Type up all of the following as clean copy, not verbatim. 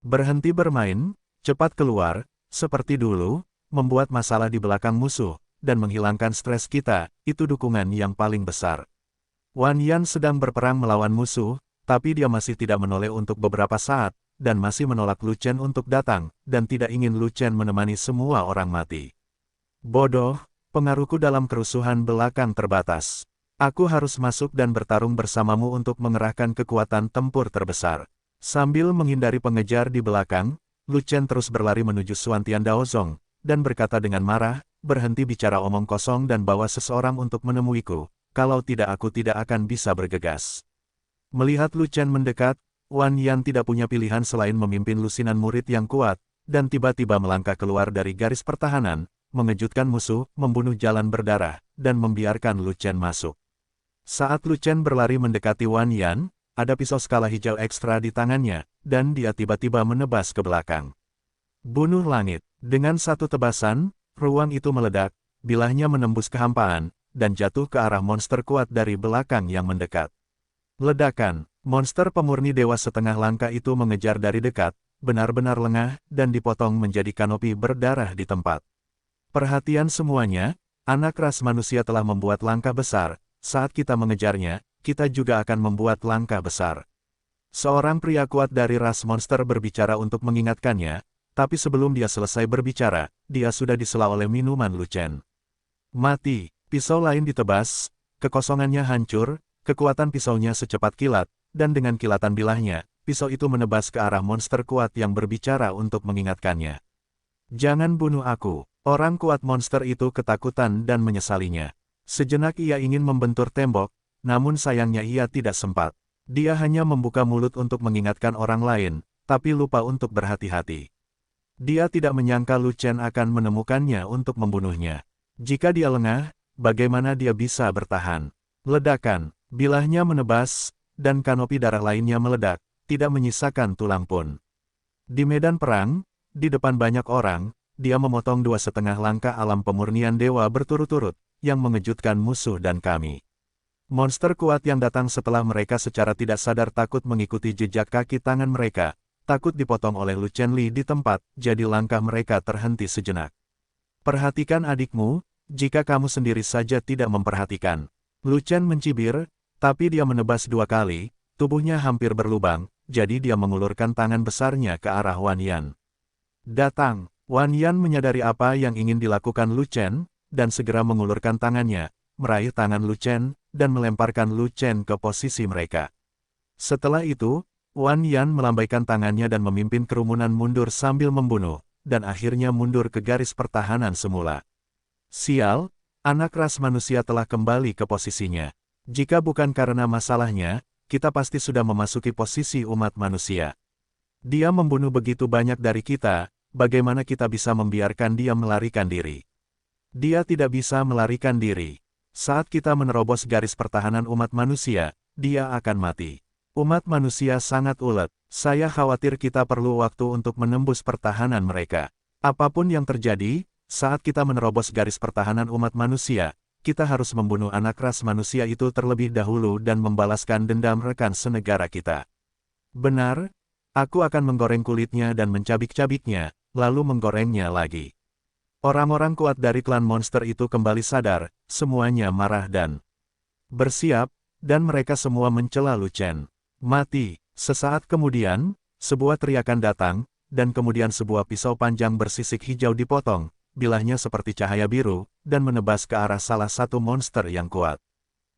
Berhenti bermain, cepat keluar, seperti dulu, membuat masalah di belakang musuh, dan menghilangkan stres kita, itu dukungan yang paling besar. Wan Yan sedang berperang melawan musuh, tapi dia masih tidak menoleh untuk beberapa saat, dan masih menolak Lu Chen untuk datang, dan tidak ingin Lu Chen menemani semua orang mati. Bodoh, pengaruhku dalam kerusuhan belakang terbatas. Aku harus masuk dan bertarung bersamamu untuk mengerahkan kekuatan tempur terbesar. Sambil menghindari pengejar di belakang, Lu Chen terus berlari menuju Xuantian Daozong, dan berkata dengan marah, berhenti bicara omong kosong dan bawa seseorang untuk menemuiku, kalau tidak aku tidak akan bisa bergegas. Melihat Lu Chen mendekat, Wan Yan tidak punya pilihan selain memimpin lusinan murid yang kuat, dan tiba-tiba melangkah keluar dari garis pertahanan, mengejutkan musuh, membunuh jalan berdarah, dan membiarkan Lu Chen masuk. Saat Lu Chen berlari mendekati Wan Yan, ada pisau skala hijau ekstra di tangannya, dan dia tiba-tiba menebas ke belakang. Bunuh langit. Dengan satu tebasan, ruang itu meledak, bilahnya menembus kehampaan, dan jatuh ke arah monster kuat dari belakang yang mendekat. Ledakan. Monster pemurni dewa setengah langka itu mengejar dari dekat, benar-benar lengah, dan dipotong menjadi kanopi berdarah di tempat. Perhatian semuanya, anak ras manusia telah membuat langkah besar, saat kita mengejarnya, kita juga akan membuat langkah besar. Seorang pria kuat dari ras monster berbicara untuk mengingatkannya, tapi sebelum dia selesai berbicara, dia sudah disela oleh minuman Lu Chen. Mati, pisau lain ditebas, kekosongannya hancur, kekuatan pisaunya secepat kilat, dan dengan kilatan bilahnya, pisau itu menebas ke arah monster kuat yang berbicara untuk mengingatkannya. Jangan bunuh aku. Orang kuat monster itu ketakutan dan menyesalinya. Sejenak ia ingin membentur tembok, namun sayangnya ia tidak sempat. Dia hanya membuka mulut untuk mengingatkan orang lain, tapi lupa untuk berhati-hati. Dia tidak menyangka Lu Chen akan menemukannya untuk membunuhnya. Jika dia lengah, bagaimana dia bisa bertahan? Ledakan, bilahnya menebas, dan kanopi darah lainnya meledak, tidak menyisakan tulang pun. Di medan perang, di depan banyak orang, dia memotong 2,5 langkah alam pemurnian dewa berturut-turut, yang mengejutkan musuh dan kami. Monster kuat yang datang setelah mereka secara tidak sadar takut mengikuti jejak kaki tangan mereka, takut dipotong oleh Lu Chen Li di tempat, jadi langkah mereka terhenti sejenak. Perhatikan adikmu, jika kamu sendiri saja tidak memperhatikan. Lu Chen mencibir, tapi dia menebas 2 kali, tubuhnya hampir berlubang, jadi dia mengulurkan tangan besarnya ke arah Wan Yan. Datang. Wan Yan menyadari apa yang ingin dilakukan Lu Chen, dan segera mengulurkan tangannya, meraih tangan Lu Chen, dan melemparkan Lu Chen ke posisi mereka. Setelah itu, Wan Yan melambaikan tangannya dan memimpin kerumunan mundur sambil membunuh, dan akhirnya mundur ke garis pertahanan semula. Sial, anak ras manusia telah kembali ke posisinya. Jika bukan karena masalahnya, kita pasti sudah memasuki posisi umat manusia. Dia membunuh begitu banyak dari kita, bagaimana kita bisa membiarkan dia melarikan diri? Dia tidak bisa melarikan diri. Saat kita menerobos garis pertahanan umat manusia, dia akan mati. Umat manusia sangat ulet. Saya khawatir kita perlu waktu untuk menembus pertahanan mereka. Apapun yang terjadi, saat kita menerobos garis pertahanan umat manusia, kita harus membunuh anak ras manusia itu terlebih dahulu dan membalaskan dendam rekan senegara kita. Benar, aku akan menggoreng kulitnya dan mencabik-cabiknya, lalu menggorengnya lagi. Orang-orang kuat dari klan monster itu kembali sadar, semuanya marah dan bersiap, dan mereka semua mencela Lu Chen. Mati. Sesaat kemudian, sebuah teriakan datang, dan kemudian sebuah pisau panjang bersisik hijau dipotong, bilahnya seperti cahaya biru, dan menebas ke arah salah satu monster yang kuat.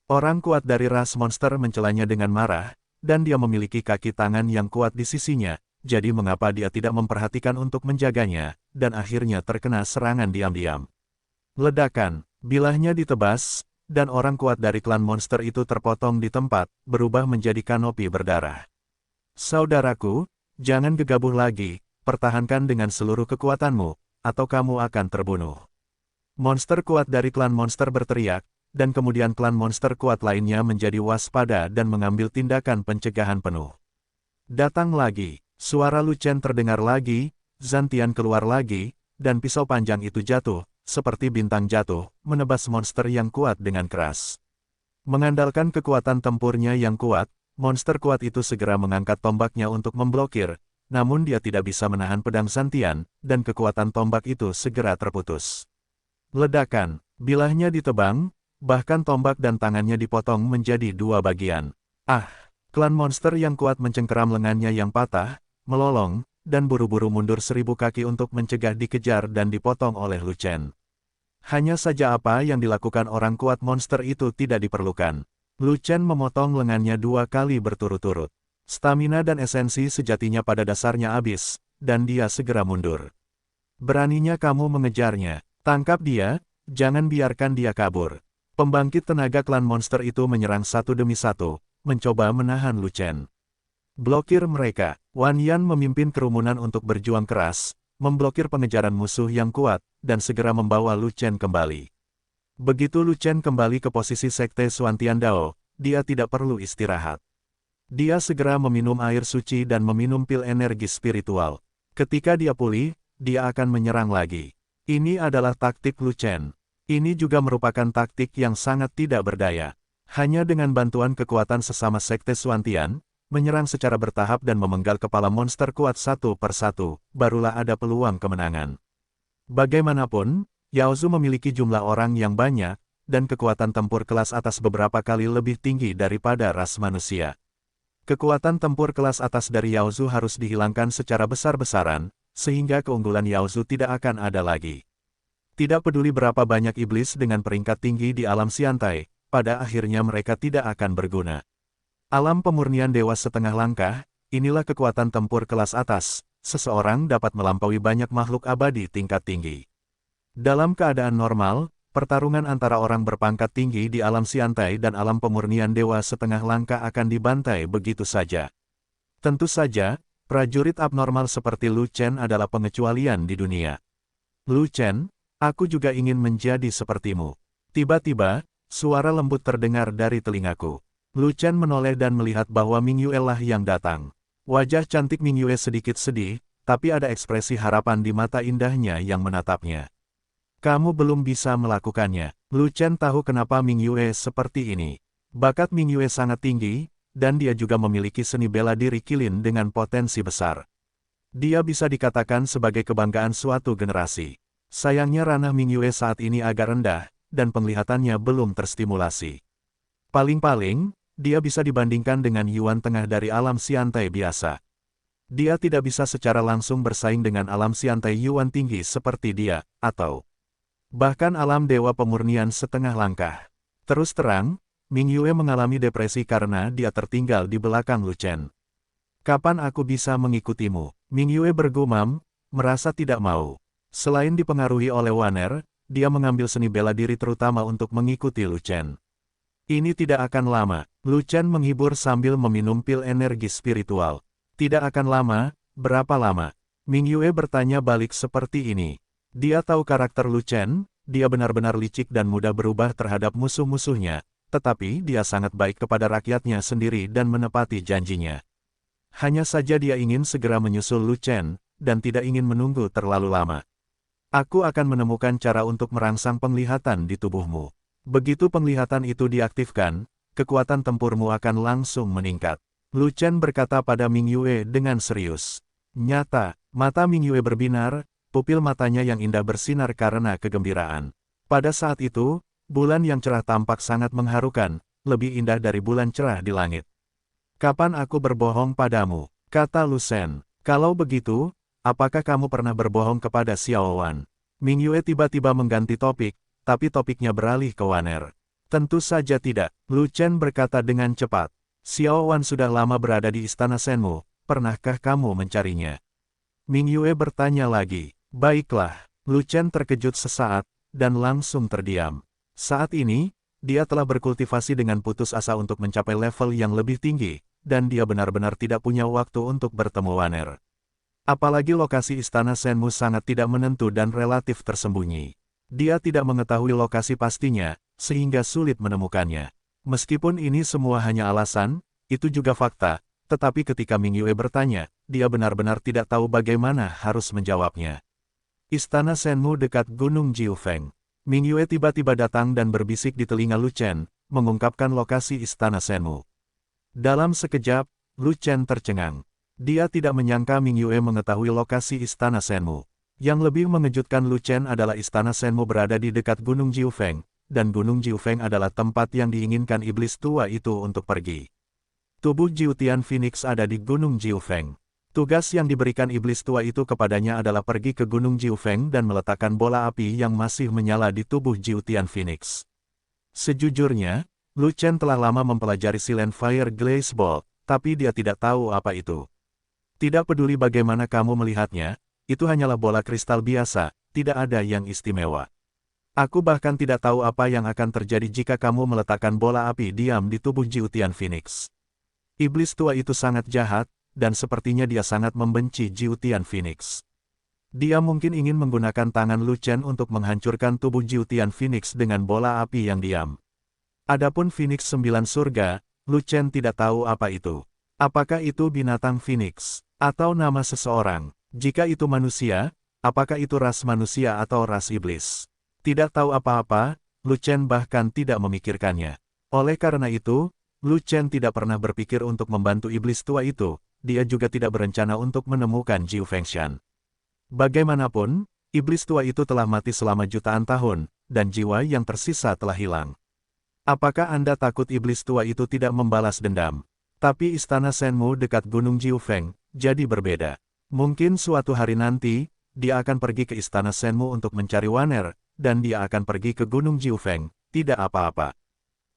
Orang kuat dari ras monster mencelanya dengan marah, dan dia memiliki kaki tangan yang kuat di sisinya, jadi mengapa dia tidak memperhatikan untuk menjaganya, dan akhirnya terkena serangan diam-diam. Ledakan, bilahnya ditebas, dan orang kuat dari klan monster itu terpotong di tempat, berubah menjadi kanopi berdarah. Saudaraku, jangan gegabah lagi, pertahankan dengan seluruh kekuatanmu, atau kamu akan terbunuh. Monster kuat dari klan monster berteriak, dan kemudian klan monster kuat lainnya menjadi waspada dan mengambil tindakan pencegahan penuh. Datang lagi. Suara Lu Chen terdengar lagi, Zantian keluar lagi, dan pisau panjang itu jatuh, seperti bintang jatuh, menebas monster yang kuat dengan keras. Mengandalkan kekuatan tempurnya yang kuat, monster kuat itu segera mengangkat tombaknya untuk memblokir, namun dia tidak bisa menahan pedang Zantian, dan kekuatan tombak itu segera terputus. Ledakan, bilahnya ditebang, bahkan tombak dan tangannya dipotong menjadi dua bagian. Ah! Klan monster yang kuat mencengkeram lengannya yang patah, melolong, dan buru-buru mundur 1000 kaki untuk mencegah dikejar dan dipotong oleh Lu Chen. Hanya saja apa yang dilakukan orang kuat monster itu tidak diperlukan. Lu Chen memotong lengannya 2 kali berturut-turut. Stamina dan esensi sejatinya pada dasarnya habis, dan dia segera mundur. Beraninya kamu mengejarnya, tangkap dia, jangan biarkan dia kabur. Pembangkit tenaga klan monster itu menyerang satu demi satu, mencoba menahan Lu Chen. Blokir mereka. Wan Yan memimpin kerumunan untuk berjuang keras, memblokir pengejaran musuh yang kuat, dan segera membawa Lu Chen kembali. Begitu Lu Chen kembali ke posisi Sekte Xuantian Dao, dia tidak perlu istirahat. Dia segera meminum air suci dan meminum pil energi spiritual. Ketika dia pulih, dia akan menyerang lagi. Ini adalah taktik Lu Chen. Ini juga merupakan taktik yang sangat tidak berdaya. Hanya dengan bantuan kekuatan sesama Sekte Xuantian, menyerang secara bertahap dan memenggal kepala monster kuat satu per satu, barulah ada peluang kemenangan. Bagaimanapun, Yao Zu memiliki jumlah orang yang banyak, dan kekuatan tempur kelas atas beberapa kali lebih tinggi daripada ras manusia. Kekuatan tempur kelas atas dari Yao Zu harus dihilangkan secara besar-besaran, sehingga keunggulan Yao Zu tidak akan ada lagi. Tidak peduli berapa banyak iblis dengan peringkat tinggi di alam Xiantai, pada akhirnya mereka tidak akan berguna. Alam pemurnian dewa setengah langkah, inilah kekuatan tempur kelas atas, seseorang dapat melampaui banyak makhluk abadi tingkat tinggi. Dalam keadaan normal, pertarungan antara orang berpangkat tinggi di alam Xiantai dan alam pemurnian dewa setengah langkah akan dibantai begitu saja. Tentu saja, prajurit abnormal seperti Lu Chen adalah pengecualian di dunia. Lu Chen, aku juga ingin menjadi sepertimu. Tiba-tiba, suara lembut terdengar dari telingaku. Lu Chen menoleh dan melihat bahwa Ming Yue lah yang datang. Wajah cantik Ming Yue sedikit sedih, tapi ada ekspresi harapan di mata indahnya yang menatapnya. Kamu belum bisa melakukannya. Lu Chen tahu kenapa Ming Yue seperti ini. Bakat Ming Yue sangat tinggi, dan dia juga memiliki seni bela diri kilin dengan potensi besar. Dia bisa dikatakan sebagai kebanggaan suatu generasi. Sayangnya ranah Ming Yue saat ini agak rendah, dan penglihatannya belum terstimulasi. Paling-paling, dia bisa dibandingkan dengan Yuan Tengah dari alam Xiantai biasa. Dia tidak bisa secara langsung bersaing dengan alam Xiantai Yuan tinggi seperti dia, atau bahkan alam dewa pemurnian setengah langkah. Terus terang, Ming Yue mengalami depresi karena dia tertinggal di belakang Lu Chen. Kapan aku bisa mengikutimu? Ming Yue bergumam, merasa tidak mau. Selain dipengaruhi oleh Waner, dia mengambil seni bela diri terutama untuk mengikuti Lu Chen. Ini tidak akan lama. Lu Chen menghibur sambil meminum pil energi spiritual. Tidak akan lama, berapa lama? Ming Yue bertanya balik seperti ini. Dia tahu karakter Lu Chen, dia benar-benar licik dan mudah berubah terhadap musuh-musuhnya, tetapi dia sangat baik kepada rakyatnya sendiri dan menepati janjinya. Hanya saja dia ingin segera menyusul Lu Chen, dan tidak ingin menunggu terlalu lama. Aku akan menemukan cara untuk merangsang penglihatan di tubuhmu. Begitu penglihatan itu diaktifkan, kekuatan tempurmu akan langsung meningkat. Lu Chen berkata pada Ming Yue dengan serius. Nyata, mata Ming Yue berbinar, pupil matanya yang indah bersinar karena kegembiraan. Pada saat itu, bulan yang cerah tampak sangat mengharukan, lebih indah dari bulan cerah di langit. Kapan aku berbohong padamu? Kata Lu Chen. Kalau begitu, apakah kamu pernah berbohong kepada Xiao Wan? Ming Yue tiba-tiba mengganti topik, tapi topiknya beralih ke Waner. Tentu saja tidak, Lu Chen berkata dengan cepat. Xiao Wan sudah lama berada di istana Shenmu, pernahkah kamu mencarinya? Ming Yue bertanya lagi. Baiklah, Lu Chen terkejut sesaat, dan langsung terdiam. Saat ini, dia telah berkultivasi dengan putus asa untuk mencapai level yang lebih tinggi, dan dia benar-benar tidak punya waktu untuk bertemu Waner. Apalagi lokasi istana Shenmu sangat tidak menentu dan relatif tersembunyi. Dia tidak mengetahui lokasi pastinya, sehingga sulit menemukannya. Meskipun ini semua hanya alasan, itu juga fakta, tetapi ketika Ming Yue bertanya, dia benar-benar tidak tahu bagaimana harus menjawabnya. Istana Shenmu dekat Gunung Jiufeng. Ming Yue tiba-tiba datang dan berbisik di telinga Lu Chen, mengungkapkan lokasi istana Shenmu. Dalam sekejap, Lu Chen tercengang. Dia tidak menyangka Ming Yue mengetahui lokasi Istana Shenmu. Yang lebih mengejutkan Lu Chen adalah Istana Shenmu berada di dekat Gunung Jiufeng, dan Gunung Jiufeng adalah tempat yang diinginkan iblis tua itu untuk pergi. Tubuh Jiutian Phoenix ada di Gunung Jiufeng. Tugas yang diberikan iblis tua itu kepadanya adalah pergi ke Gunung Jiufeng dan meletakkan bola api yang masih menyala di tubuh Jiutian Phoenix. Sejujurnya, Lu Chen telah lama mempelajari Silent Fire Glaze Ball, tapi dia tidak tahu apa itu. Tidak peduli bagaimana kamu melihatnya, itu hanyalah bola kristal biasa, tidak ada yang istimewa. Aku bahkan tidak tahu apa yang akan terjadi jika kamu meletakkan bola api diam di tubuh Jiutian Phoenix. Iblis tua itu sangat jahat, dan sepertinya dia sangat membenci Jiutian Phoenix. Dia mungkin ingin menggunakan tangan Lu Chen untuk menghancurkan tubuh Jiutian Phoenix dengan bola api yang diam. Adapun Phoenix 9 surga, Lu Chen tidak tahu apa itu. Apakah itu binatang Phoenix, atau nama seseorang? Jika itu manusia, apakah itu ras manusia atau ras iblis? Tidak tahu apa-apa, Lu Chen bahkan tidak memikirkannya. Oleh karena itu, Lu Chen tidak pernah berpikir untuk membantu iblis tua itu, dia juga tidak berencana untuk menemukan Jiu Fengshan. Bagaimanapun, iblis tua itu telah mati selama jutaan tahun, dan jiwa yang tersisa telah hilang. Apakah Anda takut iblis tua itu tidak membalas dendam? Tapi Istana Shenmu dekat Gunung Jiufeng, jadi berbeda. Mungkin suatu hari nanti, dia akan pergi ke Istana Shenmu untuk mencari Waner, dan dia akan pergi ke Gunung Jiufeng, tidak apa-apa.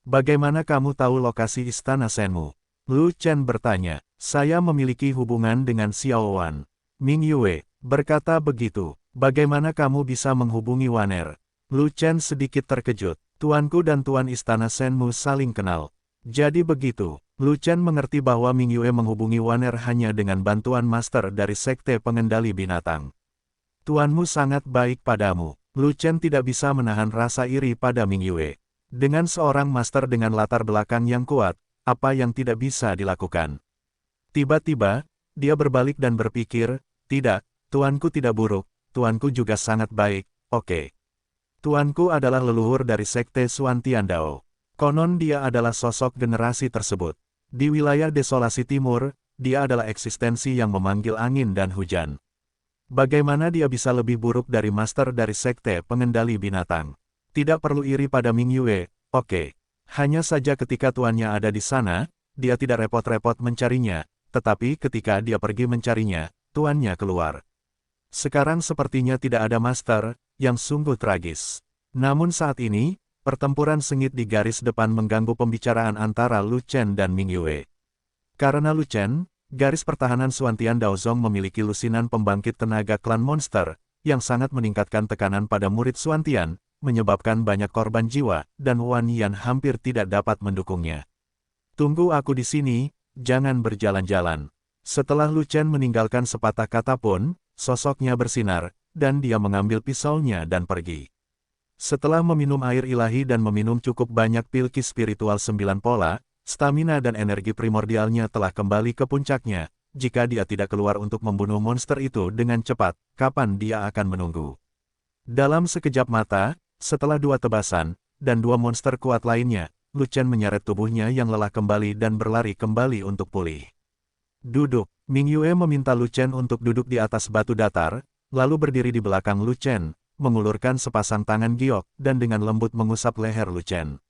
Bagaimana kamu tahu lokasi Istana Shenmu? Lu Chen bertanya. Saya memiliki hubungan dengan Xiao Wan. Ming Yue berkata begitu. Bagaimana kamu bisa menghubungi Waner? Lu Chen sedikit terkejut. Tuanku dan Tuan Istana Shenmu saling kenal. Jadi begitu. Lu Chen mengerti bahwa Ming Yue menghubungi Waner hanya dengan bantuan master dari Sekte Pengendali Binatang. Tuanmu sangat baik padamu. Lu Chen tidak bisa menahan rasa iri pada Ming Yue. Dengan seorang master dengan latar belakang yang kuat, apa yang tidak bisa dilakukan? Tiba-tiba, dia berbalik dan berpikir, tidak, tuanku tidak buruk, tuanku juga sangat baik, oke. Tuanku adalah leluhur dari Sekte Xuan Tiandao. Konon dia adalah sosok generasi tersebut. Di wilayah Desolasi Timur, dia adalah eksistensi yang memanggil angin dan hujan. Bagaimana dia bisa lebih buruk dari master dari Sekte Pengendali Binatang? Tidak perlu iri pada Ming Yue, oke. Hanya saja ketika tuannya ada di sana, dia tidak repot-repot mencarinya, tetapi ketika dia pergi mencarinya, tuannya keluar. Sekarang sepertinya tidak ada master, yang sungguh tragis. Namun saat ini, pertempuran sengit di garis depan mengganggu pembicaraan antara Lu Chen dan Ming Yue. Karena Lu Chen, garis pertahanan Xuantian Daozong memiliki lusinan pembangkit tenaga klan monster, yang sangat meningkatkan tekanan pada murid Xuantian, menyebabkan banyak korban jiwa, dan Wan Yan hampir tidak dapat mendukungnya. Tunggu aku di sini, jangan berjalan-jalan. Setelah Lu Chen meninggalkan sepatah kata pun, sosoknya bersinar, dan dia mengambil pisaunya dan pergi. Setelah meminum air ilahi dan meminum cukup banyak pilki spiritual 9 pola, stamina dan energi primordialnya telah kembali ke puncaknya. Jika dia tidak keluar untuk membunuh monster itu dengan cepat, kapan dia akan menunggu? Dalam sekejap mata, setelah 2 tebasan, dan 2 monster kuat lainnya, Lu Chen menyeret tubuhnya yang lelah kembali dan berlari kembali untuk pulih. Duduk, Ming Yue meminta Lu Chen untuk duduk di atas batu datar, lalu berdiri di belakang Lu Chen, mengulurkan sepasang tangan giok, dan dengan lembut mengusap leher Lu Chen.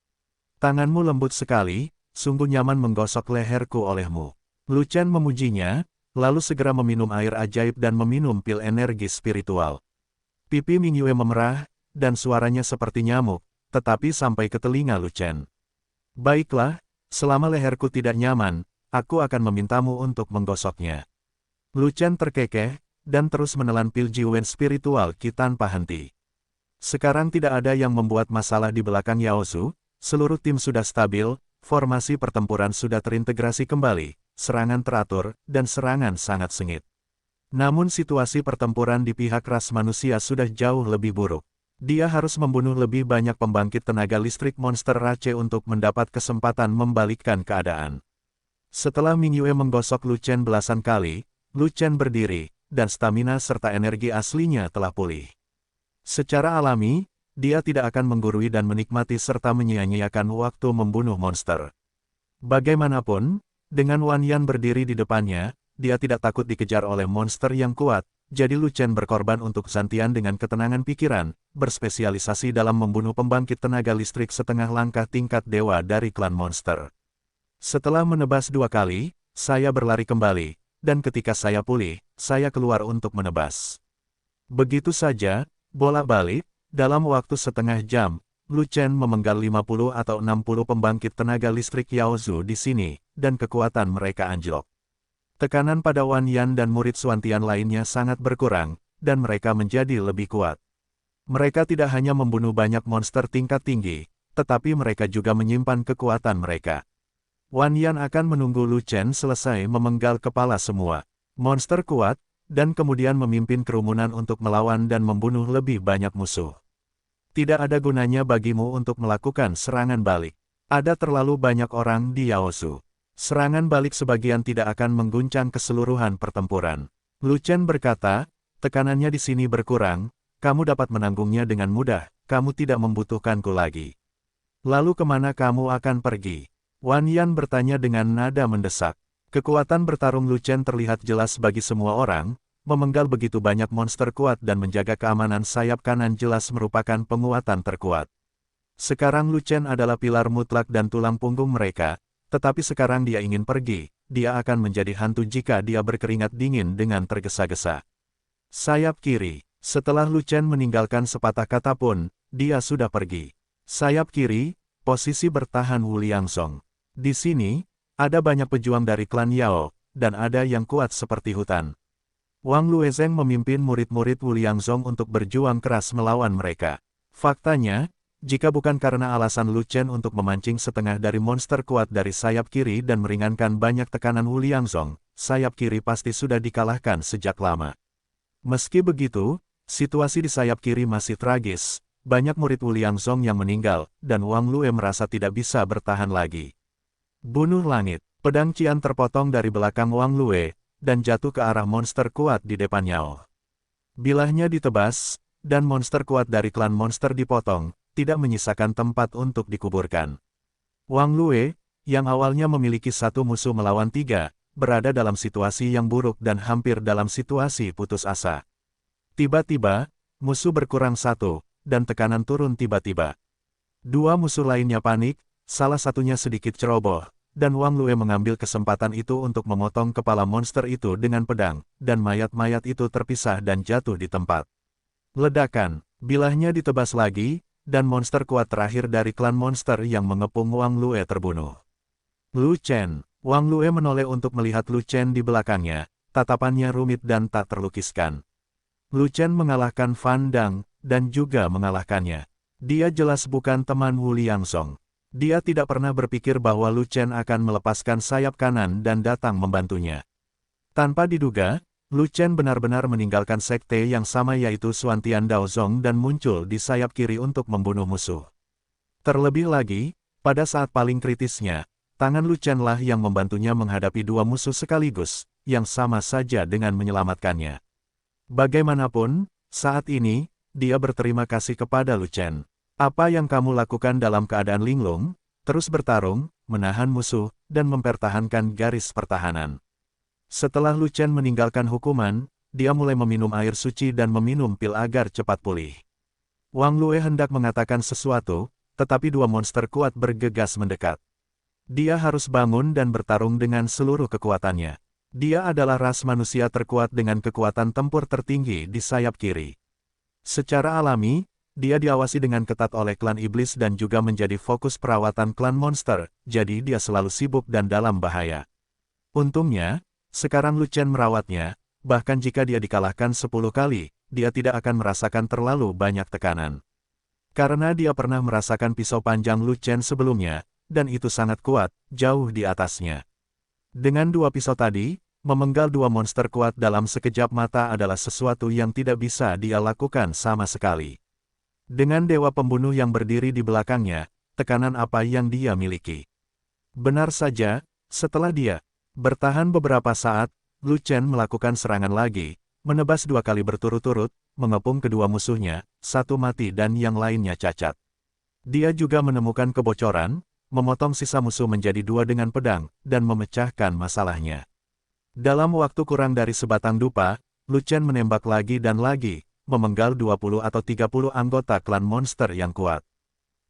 Tanganmu lembut sekali, sungguh nyaman menggosok leherku olehmu. Lu Chen memujinya, lalu segera meminum air ajaib dan meminum pil energi spiritual. Pipi Ming Yue memerah, dan suaranya seperti nyamuk, tetapi sampai ke telinga Lu Chen. Baiklah, selama leherku tidak nyaman, aku akan memintamu untuk menggosoknya. Lu Chen terkekeh, dan terus menelan pil jiwen spiritual Qi tanpa henti. Sekarang tidak ada yang membuat masalah di belakang Yaozu, seluruh tim sudah stabil, formasi pertempuran sudah terintegrasi kembali, serangan teratur, dan serangan sangat sengit. Namun situasi pertempuran di pihak ras manusia sudah jauh lebih buruk. Dia harus membunuh lebih banyak pembangkit tenaga listrik monster Rache untuk mendapat kesempatan membalikkan keadaan. Setelah Ming Yue menggosok Lu Chen belasan kali, Lu Chen berdiri, dan stamina serta energi aslinya telah pulih. Secara alami, dia tidak akan menggurui dan menikmati serta menyia-nyiakan waktu membunuh monster. Bagaimanapun, dengan Wan Yan berdiri di depannya, dia tidak takut dikejar oleh monster yang kuat, jadi Lu Chen berkorban untuk Zantian dengan ketenangan pikiran, berspesialisasi dalam membunuh pembangkit tenaga listrik setengah langkah tingkat dewa dari klan monster. Setelah menebas 2 kali, saya berlari kembali, dan ketika saya pulih, saya keluar untuk menebas. Begitu saja, bolak-balik, dalam waktu setengah jam, Lu Chen memenggal 50 atau 60 pembangkit tenaga listrik Yaozu di sini, dan kekuatan mereka anjlok. Tekanan pada Wan Yan dan murid Suantian lainnya sangat berkurang, dan mereka menjadi lebih kuat. Mereka tidak hanya membunuh banyak monster tingkat tinggi, tetapi mereka juga menyimpan kekuatan mereka. Wan Yan akan menunggu Lu Chen selesai memenggal kepala semua monster kuat, dan kemudian memimpin kerumunan untuk melawan dan membunuh lebih banyak musuh. Tidak ada gunanya bagimu untuk melakukan serangan balik. Ada terlalu banyak orang di Yaozu. Serangan balik sebagian tidak akan mengguncang keseluruhan pertempuran. Lu Chen berkata, tekanannya di sini berkurang, kamu dapat menanggungnya dengan mudah, kamu tidak membutuhkanku lagi. Lalu kemana kamu akan pergi? Wan Yan bertanya dengan nada mendesak. Kekuatan bertarung Lu Chen terlihat jelas bagi semua orang, memenggal begitu banyak monster kuat dan menjaga keamanan sayap kanan jelas merupakan penguatan terkuat. Sekarang Lu Chen adalah pilar mutlak dan tulang punggung mereka, tetapi sekarang dia ingin pergi, dia akan menjadi hantu jika dia berkeringat dingin dengan tergesa-gesa. Sayap kiri, setelah Lu Chen meninggalkan sepatah kata pun, dia sudah pergi. Sayap kiri, posisi bertahan Wu Liangzong. Di sini, ada banyak pejuang dari klan Yao, dan ada yang kuat seperti hutan. Wang Luezeng memimpin murid-murid Wu Liangzong untuk berjuang keras melawan mereka. Faktanya, jika bukan karena alasan Lu Chen untuk memancing setengah dari monster kuat dari sayap kiri dan meringankan banyak tekanan Wu Liangzong, sayap kiri pasti sudah dikalahkan sejak lama. Meski begitu, situasi di sayap kiri masih tragis, banyak murid Wu Liangzong yang meninggal, dan Wang Lue merasa tidak bisa bertahan lagi. Bunuh langit, pedang Qian terpotong dari belakang Wang Lue, dan jatuh ke arah monster kuat di depannya. Bilahnya ditebas, dan monster kuat dari klan monster dipotong, tidak menyisakan tempat untuk dikuburkan. Wang Lue, yang awalnya memiliki 1 musuh melawan 3, berada dalam situasi yang buruk dan hampir dalam situasi putus asa. Tiba-tiba, musuh berkurang 1, dan tekanan turun tiba-tiba. 2 musuh lainnya panik, salah satunya sedikit ceroboh, dan Wang Lue mengambil kesempatan itu untuk memotong kepala monster itu dengan pedang, dan mayat-mayat itu terpisah dan jatuh di tempat. Ledakan, bilahnya ditebas lagi, dan monster kuat terakhir dari klan monster yang mengepung Wang Lue terbunuh. Lu Chen, Wang Lue menoleh untuk melihat Lu Chen di belakangnya, tatapannya rumit dan tak terlukiskan. Lu Chen mengalahkan Fan Dang, dan juga mengalahkannya. Dia jelas bukan teman Wu Liangzong. Dia tidak pernah berpikir bahwa Lu Chen akan melepaskan sayap kanan dan datang membantunya. Tanpa diduga, Lu Chen benar-benar meninggalkan sekte yang sama yaitu Suantian Daozong dan muncul di sayap kiri untuk membunuh musuh. Terlebih lagi, pada saat paling kritisnya, tangan Lu Chen lah yang membantunya menghadapi 2 musuh sekaligus, yang sama saja dengan menyelamatkannya. Bagaimanapun, saat ini, dia berterima kasih kepada Lu Chen. Apa yang kamu lakukan dalam keadaan linglung? Terus bertarung, menahan musuh, dan mempertahankan garis pertahanan. Setelah Lu Chen meninggalkan hukuman, dia mulai meminum air suci dan meminum pil agar cepat pulih. Wang Lue hendak mengatakan sesuatu, tetapi 2 monster kuat bergegas mendekat. Dia harus bangun dan bertarung dengan seluruh kekuatannya. Dia adalah ras manusia terkuat dengan kekuatan tempur tertinggi di sayap kiri. Secara alami, dia diawasi dengan ketat oleh klan iblis dan juga menjadi fokus perawatan klan monster, jadi dia selalu sibuk dan dalam bahaya. Untungnya, sekarang Lu Chen merawatnya, bahkan jika dia dikalahkan 10 kali, dia tidak akan merasakan terlalu banyak tekanan. Karena dia pernah merasakan pisau panjang Lu Chen sebelumnya, dan itu sangat kuat, jauh di atasnya. Dengan 2 pisau tadi, memenggal 2 monster kuat dalam sekejap mata adalah sesuatu yang tidak bisa dia lakukan sama sekali. Dengan dewa pembunuh yang berdiri di belakangnya, tekanan apa yang dia miliki? Benar saja, setelah dia bertahan beberapa saat, Lu Chen melakukan serangan lagi, menebas 2 kali berturut-turut, mengepung kedua musuhnya, 1 mati dan yang lainnya cacat. Dia juga menemukan kebocoran, memotong sisa musuh menjadi 2 dengan pedang, dan memecahkan masalahnya. Dalam waktu kurang dari sebatang dupa, Lu Chen menembak lagi dan lagi, memenggal 20 atau 30 anggota klan monster yang kuat.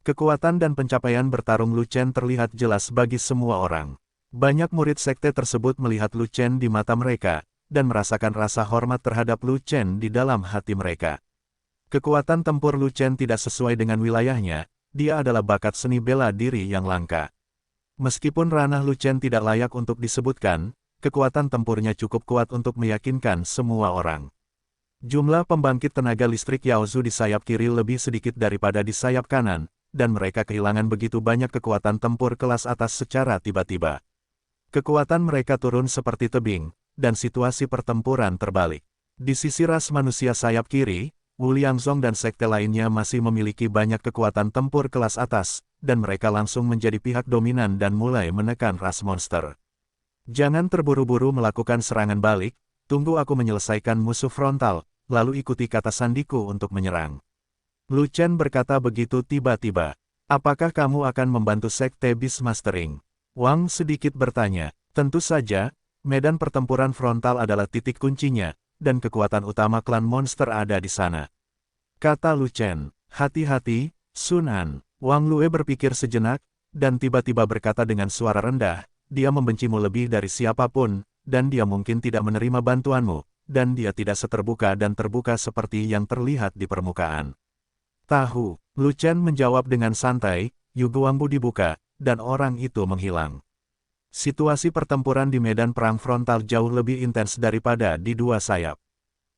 Kekuatan dan pencapaian bertarung Lu Chen terlihat jelas bagi semua orang. Banyak murid sekte tersebut melihat Lu Chen di mata mereka, dan merasakan rasa hormat terhadap Lu Chen di dalam hati mereka. Kekuatan tempur Lu Chen tidak sesuai dengan wilayahnya, dia adalah bakat seni bela diri yang langka. Meskipun ranah Lu Chen tidak layak untuk disebutkan, kekuatan tempurnya cukup kuat untuk meyakinkan semua orang. Jumlah pembangkit tenaga listrik Yaozu di sayap kiri lebih sedikit daripada di sayap kanan, dan mereka kehilangan begitu banyak kekuatan tempur kelas atas secara tiba-tiba. Kekuatan mereka turun seperti tebing, dan situasi pertempuran terbalik. Di sisi ras manusia sayap kiri, Wu Liangzong dan sekte lainnya masih memiliki banyak kekuatan tempur kelas atas, dan mereka langsung menjadi pihak dominan dan mulai menekan ras monster. Jangan terburu-buru melakukan serangan balik, tunggu aku menyelesaikan musuh frontal, lalu ikuti kata sandiku untuk menyerang. Lu Chen berkata begitu tiba-tiba. Apakah kamu akan membantu sekte Beastmastering? Wang sedikit bertanya. Tentu saja, medan pertempuran frontal adalah titik kuncinya, dan kekuatan utama klan monster ada di sana. Kata Lu Chen. Hati-hati, Sun An. Wang Lue berpikir sejenak, dan tiba-tiba berkata dengan suara rendah, dia membencimu lebih dari siapapun, dan dia mungkin tidak menerima bantuanmu, dan dia tidak seterbuka dan terbuka seperti yang terlihat di permukaan. Tahu, Lu Chen menjawab dengan santai, Yuguangbu dibuka, dan orang itu menghilang. Situasi pertempuran di medan perang frontal jauh lebih intens daripada di dua sayap.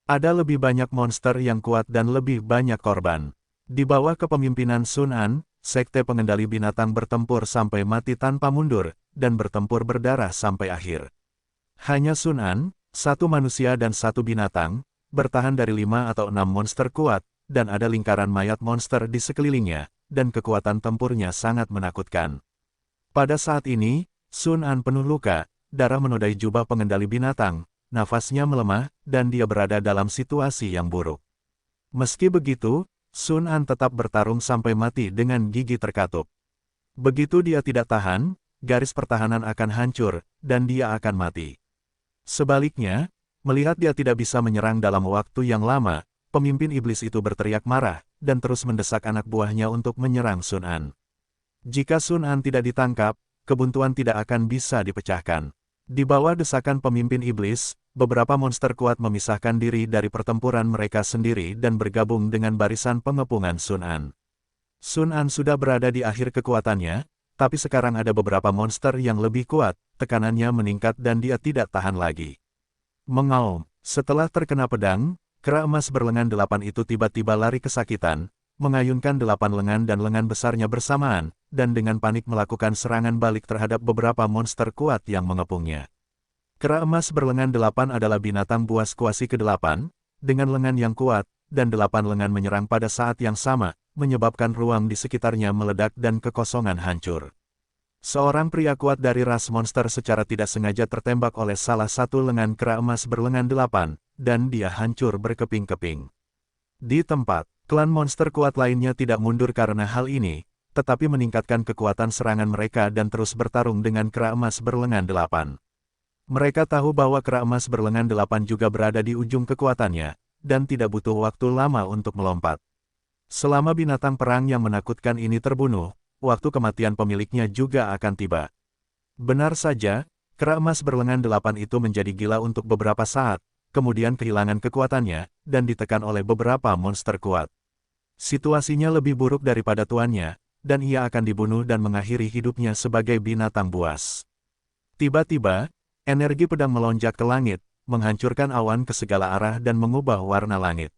Ada lebih banyak monster yang kuat dan lebih banyak korban. Di bawah kepemimpinan Sun An, sekte pengendali binatang bertempur sampai mati tanpa mundur, dan bertempur berdarah sampai akhir. Hanya Sun An, satu manusia dan satu binatang, bertahan dari 5 atau 6 monster kuat, dan ada lingkaran mayat monster di sekelilingnya, dan kekuatan tempurnya sangat menakutkan. Pada saat ini, Sun An penuh luka, darah menodai jubah pengendali binatang, nafasnya melemah, dan dia berada dalam situasi yang buruk. Meski begitu, Sun An tetap bertarung sampai mati dengan gigi terkatup. Begitu dia tidak tahan, garis pertahanan akan hancur, dan dia akan mati. Sebaliknya, melihat dia tidak bisa menyerang dalam waktu yang lama, pemimpin iblis itu berteriak marah, dan terus mendesak anak buahnya untuk menyerang Sun An. Jika Sun An tidak ditangkap, kebuntuan tidak akan bisa dipecahkan. Di bawah desakan pemimpin iblis, beberapa monster kuat memisahkan diri dari pertempuran mereka sendiri dan bergabung dengan barisan pengepungan Sun An. Sun An sudah berada di akhir kekuatannya, tapi sekarang ada beberapa monster yang lebih kuat, tekanannya meningkat dan dia tidak tahan lagi. Mengaum, setelah terkena pedang, kera emas berlengan 8 itu tiba-tiba lari kesakitan, mengayunkan 8 lengan dan lengan besarnya bersamaan, dan dengan panik melakukan serangan balik terhadap beberapa monster kuat yang mengepungnya. Kera emas berlengan 8 adalah binatang buas kuasi ke-8, dengan lengan yang kuat, dan 8 lengan menyerang pada saat yang sama, menyebabkan ruang di sekitarnya meledak dan kekosongan hancur. Seorang pria kuat dari ras monster secara tidak sengaja tertembak oleh salah satu lengan kera emas berlengan 8, dan dia hancur berkeping-keping. Di tempat, klan monster kuat lainnya tidak mundur karena hal ini, tetapi meningkatkan kekuatan serangan mereka dan terus bertarung dengan kera emas berlengan 8. Mereka tahu bahwa kera emas berlengan 8 juga berada di ujung kekuatannya, dan tidak butuh waktu lama untuk melompat. Selama binatang perang yang menakutkan ini terbunuh, waktu kematian pemiliknya juga akan tiba. Benar saja, kera emas berlengan 8 itu menjadi gila untuk beberapa saat, kemudian kehilangan kekuatannya, dan ditekan oleh beberapa monster kuat. Situasinya lebih buruk daripada tuannya, dan ia akan dibunuh dan mengakhiri hidupnya sebagai binatang buas. Tiba-tiba, energi pedang melonjak ke langit, menghancurkan awan ke segala arah dan mengubah warna langit.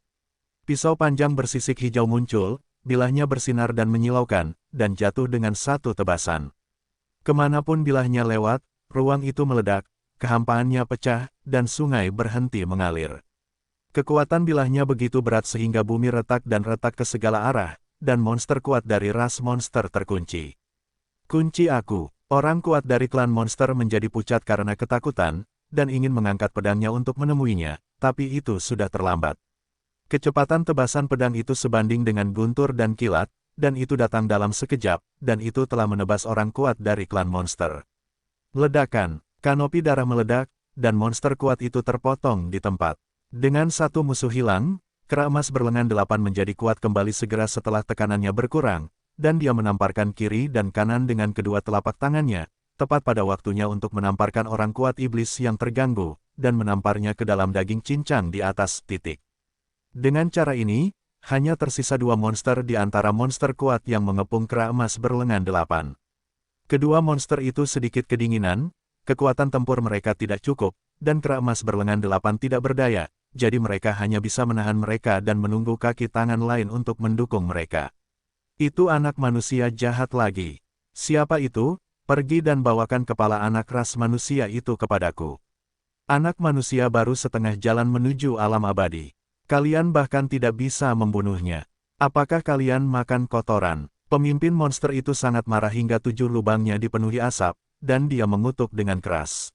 Pisau panjang bersisik hijau muncul, bilahnya bersinar dan menyilaukan, dan jatuh dengan satu tebasan. Kemanapun bilahnya lewat, ruang itu meledak, kehampaannya pecah, dan sungai berhenti mengalir. Kekuatan bilahnya begitu berat sehingga bumi retak dan retak ke segala arah, dan monster kuat dari ras monster terkunci. Kunci aku, orang kuat dari klan monster menjadi pucat karena ketakutan, dan ingin mengangkat pedangnya untuk menemuinya, tapi itu sudah terlambat. Kecepatan tebasan pedang itu sebanding dengan guntur dan kilat, dan itu datang dalam sekejap, dan itu telah menebas orang kuat dari klan monster. Ledakan, kanopi darah meledak, dan monster kuat itu terpotong di tempat. Dengan satu musuh hilang, kera emas berlengan 8 menjadi kuat kembali segera setelah tekanannya berkurang, dan dia menamparkan kiri dan kanan dengan kedua telapak tangannya, tepat pada waktunya untuk menamparkan orang kuat iblis yang terganggu, dan menamparnya ke dalam daging cincang di atas titik. Dengan cara ini, hanya tersisa 2 monster di antara monster kuat yang mengepung kera emas berlengan 8. Kedua monster itu sedikit kedinginan, kekuatan tempur mereka tidak cukup, dan kera emas berlengan 8 tidak berdaya, jadi mereka hanya bisa menahan mereka dan menunggu kaki tangan lain untuk mendukung mereka. Itu anak manusia jahat lagi. Siapa itu? Pergi dan bawakan kepala anak ras manusia itu kepadaku. Anak manusia baru setengah jalan menuju alam abadi. Kalian bahkan tidak bisa membunuhnya. Apakah kalian makan kotoran? Pemimpin monster itu sangat marah hingga 7 lubangnya dipenuhi asap, dan dia mengutuk dengan keras.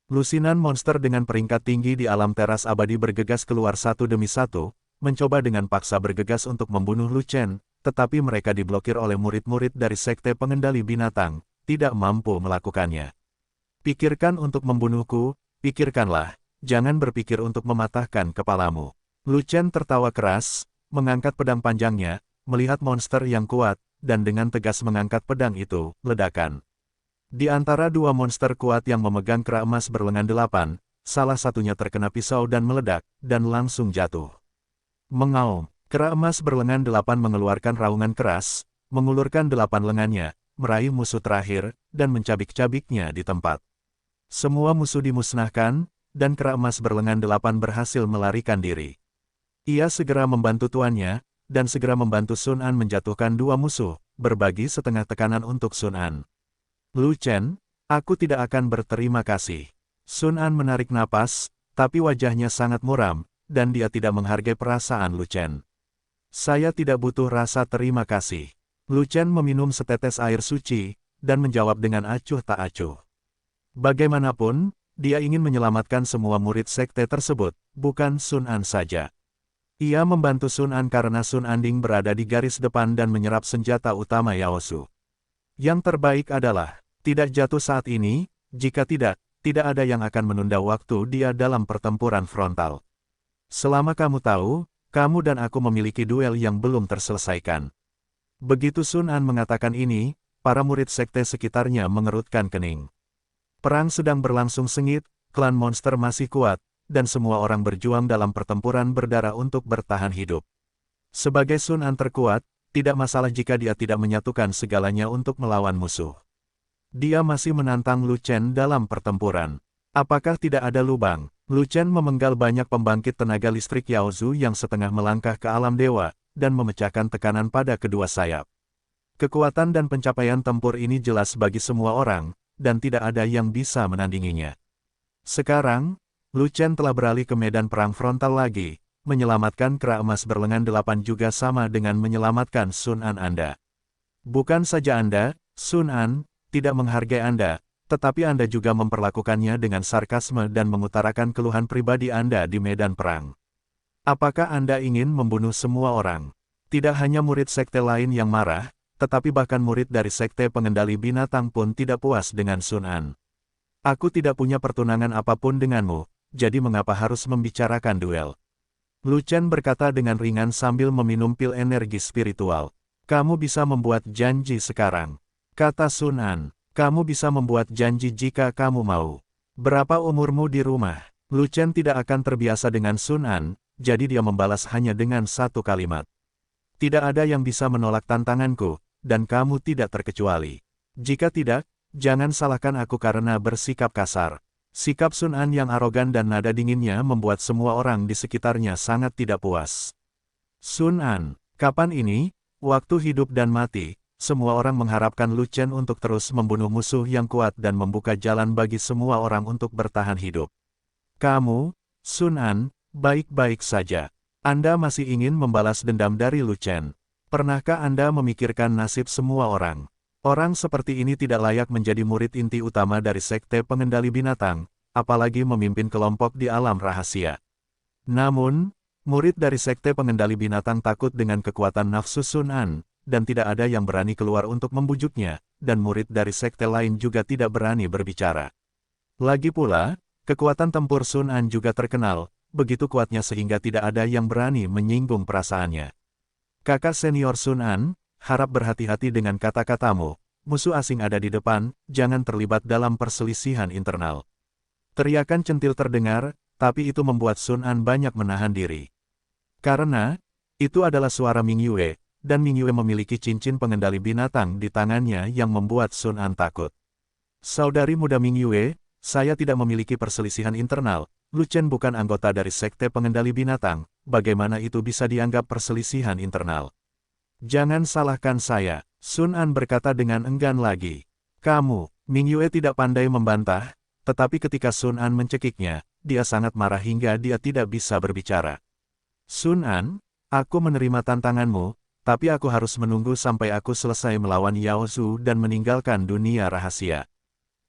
Lusinan monster dengan peringkat tinggi di alam teras abadi bergegas keluar satu demi satu, mencoba dengan paksa bergegas untuk membunuh Lu Chen, tetapi mereka diblokir oleh murid-murid dari sekte pengendali binatang, tidak mampu melakukannya. Pikirkan untuk membunuhku, pikirkanlah, jangan berpikir untuk mematahkan kepalamu. Lu Chen tertawa keras, mengangkat pedang panjangnya, melihat monster yang kuat, dan dengan tegas mengangkat pedang itu, ledakan. Di antara 2 monster kuat yang memegang kera emas berlengan 8, salah satunya terkena pisau dan meledak, dan langsung jatuh. Mengaum, kera emas berlengan 8 mengeluarkan raungan keras, mengulurkan 8 lengannya, meraih musuh terakhir, dan mencabik-cabiknya di tempat. Semua musuh dimusnahkan, dan kera emas berlengan 8 berhasil melarikan diri. Ia segera membantu tuannya, dan segera membantu Sun An menjatuhkan 2 musuh, berbagi setengah tekanan untuk Sun An. Lu Chen, aku tidak akan berterima kasih. Sun An menarik napas, tapi wajahnya sangat muram, dan dia tidak menghargai perasaan Lu Chen. Saya tidak butuh rasa terima kasih. Lu Chen meminum setetes air suci, dan menjawab dengan acuh tak acuh. Bagaimanapun, dia ingin menyelamatkan semua murid sekte tersebut, bukan Sun An saja. Ia membantu Sun An karena Sun Anding berada di garis depan dan menyerap senjata utama Yaosu. Yang terbaik adalah, tidak jatuh saat ini, jika tidak ada yang akan menunda waktu dia dalam pertempuran frontal. Selama kamu tahu, kamu dan aku memiliki duel yang belum terselesaikan. Begitu Sun An mengatakan ini, para murid sekte sekitarnya mengerutkan kening. Perang sedang berlangsung sengit, klan monster masih kuat, dan semua orang berjuang dalam pertempuran berdarah untuk bertahan hidup. Sebagai Sun An terkuat, tidak masalah jika dia tidak menyatukan segalanya untuk melawan musuh. Dia masih menantang Lu Chen dalam pertempuran. Apakah tidak ada lubang? Lu Chen memenggal banyak pembangkit tenaga listrik Yaozu yang setengah melangkah ke alam dewa, dan memecahkan tekanan pada kedua sayap. Kekuatan dan pencapaian tempur ini jelas bagi semua orang, dan tidak ada yang bisa menandinginya. Sekarang, Lu Chen telah beralih ke medan perang frontal lagi, menyelamatkan kera emas berlengan 8 juga sama dengan menyelamatkan Sun An Anda. Bukan saja Anda, Sun An, tidak menghargai Anda, tetapi Anda juga memperlakukannya dengan sarkasme dan mengutarakan keluhan pribadi Anda di medan perang. Apakah Anda ingin membunuh semua orang? Tidak hanya murid sekte lain yang marah, tetapi bahkan murid dari sekte pengendali binatang pun tidak puas dengan Sun An. Aku tidak punya pertunangan apapun denganmu, jadi mengapa harus membicarakan duel? Lu Chen berkata dengan ringan sambil meminum pil energi spiritual. Kamu bisa membuat janji sekarang. Kata Sun An, kamu bisa membuat janji jika kamu mau. Berapa umurmu di rumah? Lu Chen tidak akan terbiasa dengan Sun An, jadi dia membalas hanya dengan satu kalimat. Tidak ada yang bisa menolak tantanganku, dan kamu tidak terkecuali. Jika tidak, jangan salahkan aku karena bersikap kasar. Sikap Sun An yang arogan dan nada dinginnya membuat semua orang di sekitarnya sangat tidak puas. Sun An, kapan ini, waktu hidup dan mati, semua orang mengharapkan Lu Chen untuk terus membunuh musuh yang kuat dan membuka jalan bagi semua orang untuk bertahan hidup. Kamu, Sun An, baik-baik saja. Anda masih ingin membalas dendam dari Lu Chen. Pernahkah Anda memikirkan nasib semua orang? Orang seperti ini tidak layak menjadi murid inti utama dari sekte pengendali binatang, apalagi memimpin kelompok di alam rahasia. Namun, murid dari sekte pengendali binatang takut dengan kekuatan nafsu Sun An, dan tidak ada yang berani keluar untuk membujuknya, dan murid dari sekte lain juga tidak berani berbicara. Lagi pula, Kekuatan tempur Sun An juga terkenal, begitu kuatnya sehingga tidak ada yang berani menyinggung perasaannya. Kakak senior Sun An, harap berhati-hati dengan kata-katamu, musuh asing ada di depan, jangan terlibat dalam perselisihan internal. Teriakan centil terdengar, tapi itu membuat Sun An banyak menahan diri. Karena, itu adalah suara Ming Yue, dan Ming Yue memiliki cincin pengendali binatang di tangannya yang membuat Sun An takut. Saudari muda Ming Yue, saya tidak memiliki perselisihan internal, Lu Chen bukan anggota dari sekte pengendali binatang, bagaimana itu bisa dianggap perselisihan internal? Jangan salahkan saya, Sun An berkata dengan enggan lagi. Kamu, Ming Yue tidak pandai membantah, tetapi ketika Sun An mencekiknya, dia sangat marah hingga dia tidak bisa berbicara. Sun An, aku menerima tantanganmu, tapi aku harus menunggu sampai aku selesai melawan Yao Zhu dan meninggalkan dunia rahasia.